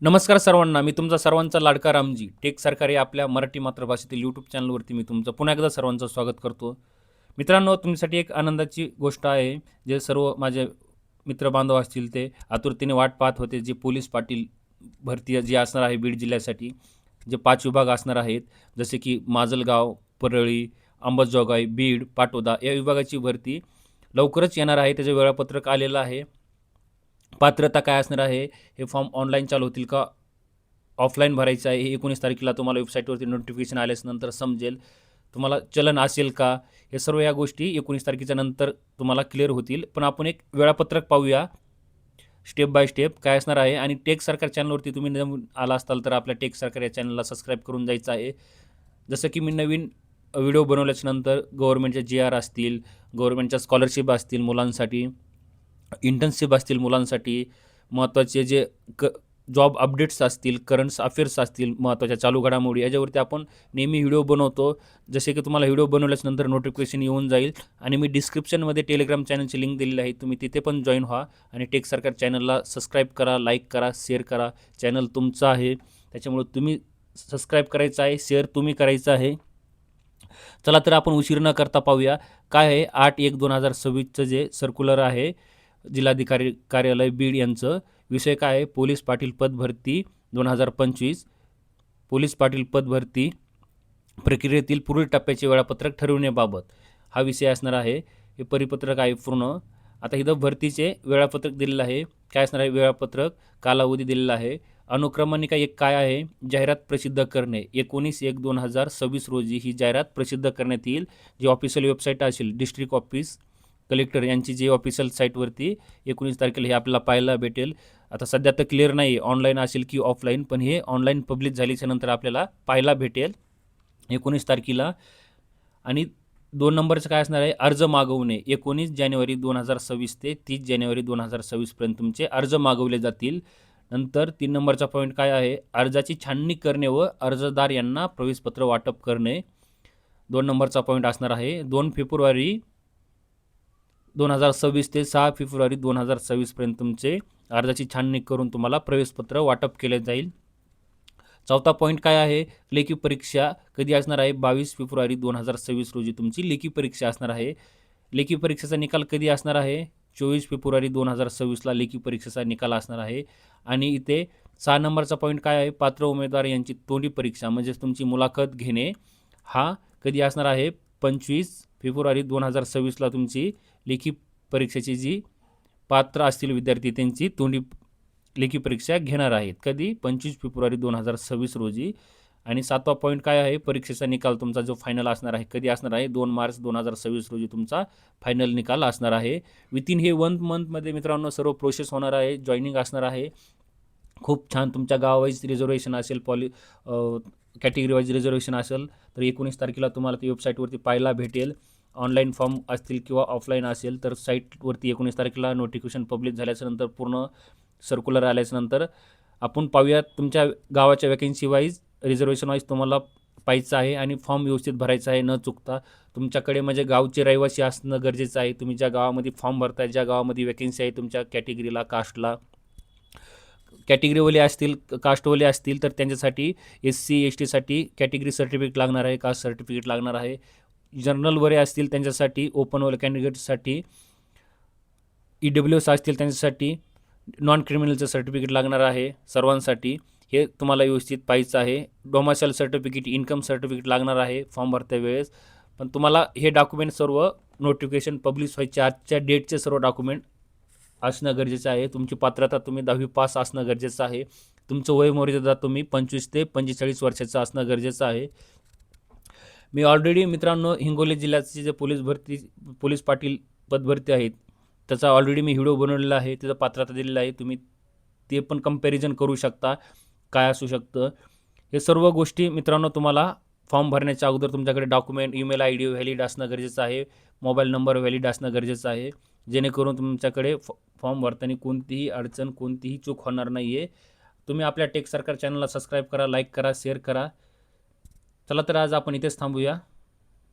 नमस्कार सर्वांना. मी तुमचा सर्वांचा लाडका रामजी. टेक सरकार या आपल्या मराठी मातृभाषेतील यूट्यूब चॅनलवरती मी तुमचं पुन्हा एकदा सर्वांचं स्वागत करतो. मित्रांनो, तुमच्यासाठी एक आनंदाची गोष्ट आहे. जे सर्व माझे मित्रबांधव असतील ते आतुरतेने वाट पाहत होते. जे पोलीस पाटील भरती जी असणार आहे बीड जिल्ह्यासाठी, जे 5 विभाग असणार आहेत, जसे की माजलगाव, परळी, अंबाजोगाई, बीड, पाटोदा या विभागाची भरती लवकरच येणार आहे. त्याचं वेळापत्रक आलेलं आहे. पात्रता काय असणार आहे, हे फॉर्म ऑनलाईन चालू होतील का ऑफलाईन भरायचं आहे, हे 19 तारखेला तुम्हाला वेबसाईटवरती नोटिफिकेशन आल्यानंतर समजेल. तुम्हाला चलन असेल का, हे सर्व या गोष्टी 19 तारखेच्या नंतर तुम्हाला क्लिअर होतील. पण आपण एक वेळापत्रक पाहूया स्टेप बाय स्टेप काय असणार आहे. आणि टेक सरकार चॅनलवरती तुम्ही नवीन आला असाल तर आपल्या टेक सरकार या चॅनलला सबस्क्राईब करून जायचं आहे. जसं की मी नवीन व्हिडिओ बनवल्याच्यानंतर गव्हर्नमेंटच्या GR असतील, गव्हर्नमेंटच्या स्कॉलरशिप असतील मुलांसाठी, इंटर्नशिप असतील मुलांसाठी, महत्त्वाचे जे जॉब अपडेट्स असतील, करंट अफेअर्स असतील, महत्त्वाच्या चालू घडामोडी याच्यावरती आपण नेहमी व्हिडिओ बनवतो. जसे की तुम्हाला व्हिडिओ बनवल्याच्यानंतर नोटिफिकेशन येऊन जाईल. आणि मी डिस्क्रिप्शनमध्ये टेलिग्राम चॅनलची लिंक दिलेली आहे. तुम्ही तिथे पण जॉईन व्हा आणि टेक सरकार चॅनलला सबस्क्राईब करा, लाईक करा, शेअर करा. चॅनल तुमचं आहे, त्याच्यामुळे तुम्ही सबस्क्राईब करायचं आहे, शेअर तुम्ही करायचं आहे. चला तर आपण उशीर न करता पाहूया काय आहे 8/1/2026चं जे सर्क्युलर आहे जिल्हाधिकारी कार्यालय बीड यांचं. विषय काय आहे, पोलीस पाटील पदभरती 2025, पोलीस पाटील पदभरती प्रक्रियेतील पुढील टप्प्याचे वेळापत्रक ठरविण्याबाबत हा विषय असणार आहे. हे परिपत्रक आहे पूर्ण. आता इथं भरतीचे वेळापत्रक दिलेलं आहे. काय असणार आहे वेळापत्रक, कालावधी दिलेला आहे. अनुक्रमणिका एक काय आहे, जाहिरात प्रसिद्ध करणे. 19/1/2026 रोजी ही जाहिरात प्रसिद्ध करण्यात येईल. जी ऑफिशियल वेबसाईट असेल डिस्ट्रिक्ट ऑफिस कलेक्टर यांची जी ऑफिशियल साईटवरती 19 तारखेला हे आपल्याला पाहायला भेटेल. आता सध्या तर क्लिअर नाही ऑनलाईन असेल की ऑफलाईन, पण हे ऑनलाईन पब्लिश झाल्याच्या नंतर आपल्याला पाहायला भेटेल 19 तारखेला. आणि 2 नंबरचं काय असणार आहे, अर्ज मागवणे. 19 जानेवारी 2026 ते 30 जानेवारी 2026पर्यंत तुमचे अर्ज मागवले जातील. नंतर 3 नंबरचा पॉईंट काय आहे, अर्जाची छाननी करणे व अर्जदार यांना प्रवेशपत्र वाटप करणे. 2 नंबरचा पॉईंट असणार आहे. 2 फेब्रुवारी 2026 ते 6 फेब्रुवारी 2026पर्यंत तुमचे अर्जाची छाननी करून तुम्हाला प्रवेशपत्र वाटप केले जाईल. चौथा पॉईंट काय आहे, लेखी परीक्षा कधी असणार आहे, 22 फेब्रुवारी 2026 रोजी तुमची लेखी परीक्षा असणार आहे. लेखी परीक्षेचा निकाल कधी असणार आहे, 24 फेब्रुवारी 2026ला लेखी परीक्षेचा निकाल असणार आहे. आणि इथे 6 नंबरचा पॉईंट काय आहे, पात्र उमेदवार यांची तोंडी परीक्षा म्हणजेच तुमची मुलाखत घेणे हा कधी असणार आहे, 25 फेब्रुवारी 2026ला तुमची लेखी परीक्षेची जी पात्र असतील विद्यार्थी त्यांची तोंडी लेखी परीक्षा घेणार आहेत. कधी, 25 फेब्रुवारी 2026 रोजी. आणि 7वा पॉईंट काय आहे, परीक्षेचा निकाल तुमचा जो फायनल असणार आहे कधी असणार आहे, 2 मार्च 2026 रोजी तुमचा फायनल निकाल असणार आहे. विथिन हे 1 मंथमध्ये मित्रांनो सर्व प्रोसेस होणार आहे, जॉईनिंग असणार आहे. खूप छान. तुमच्या गावावाईज रिझर्वेशन असेल, कॅटेगरी वाईज रिझर्वेशन असेल तर 19 तारखेला तुम्हाला ती वेबसाईटवरती पाहायला भेटेल. ऑनलाईन फॉर्म असतील किंवा ऑफलाईन असेल तर साईटवरती 19 तारखेला नोटिफिकेशन पब्लिश झाल्याच्यानंतर पूर्ण सर्क्युलर आल्याच्यानंतर आपण पाहूयात तुमच्या गावाच्या वॅकन्सी वाईज रिझर्वेशन वाईज तुम्हाला पाहायचं आहे. आणि फॉर्म व्यवस्थित भरायचा आहे न चुकता. तुमच्याकडे म्हणजे गावचे रहिवासी असणं गरजेचं आहे. तुम्ही ज्या गावामध्ये फॉर्म भरताय, ज्या गावामध्ये वॅकन्सी आहे तुमच्या कॅटेगरीला, कास्टला, कॅटेगरीवाले असतील, कास्टवाले असतील तर त्यांच्यासाठी SC STसाठी कॅटेगरी सर्टिफिकेट लागणार आहे, कास्ट सर्टिफिकेट लागणार आहे. जनरलवरे असतील त्यांच्यासाठी, ओपनवाले कॅन्डिडेटसाठी, EWS असतील त्यांच्यासाठी नॉन क्रिमिनलचं सर्टिफिकेट लागणार आहे सर्वांसाठी. हे तुम्हाला व्यवस्थित पाहायचं आहे. डोमासाईल सर्टिफिकेट, इन्कम सर्टिफिकेट लागणार आहे फॉर्म भरत्या वेळेस. पण तुम्हाला हे डॉक्युमेंट सर्व नोटिफिकेशन पब्लिश व्हायच्या आजच्या डेटचे सर्व डॉक्युमेंट असणं गरजेचं आहे. तुमची पात्रता तुम्ही 10वी पास असणं गरजेचं आहे. तुमचं वय मर्यादा तुम्ही 25 ते 45 वर्षाचं असणं गरजेचं आहे. मी ऑलरेडी मित्रांनो हिंगोली जिल्ह्याचे जे पोलीस पाटील पदभरती आहेत त्याचा ऑलरेडी मी व्हिडिओ बनवलेला आहे, त्याचं पात्रता दिलेलं आहे. तुम्ही ते पण कंपॅरिझन करू शकता काय असू शकतं. हे सर्व गोष्टी मित्रांनो तुम्हाला फॉर्म भरण्याच्या अगोदर तुमच्याकडे डॉक्युमेंट, ईमेल ID व्हॅलिड असणं गरजेचं आहे, मोबाईल नंबर व्हॅलिड असणं गरजेचं आहे, जेणेकरून तुमच्याकडे फॉर्म भरताना कोणतीही अडचण, कोणतीही चूक होणार नाही आहे. तुम्ही आपल्या टेक सरकार चॅनलला सबस्क्राईब करा, लाईक करा, शेअर करा. चला तर आज आपण इथेच थांबूया.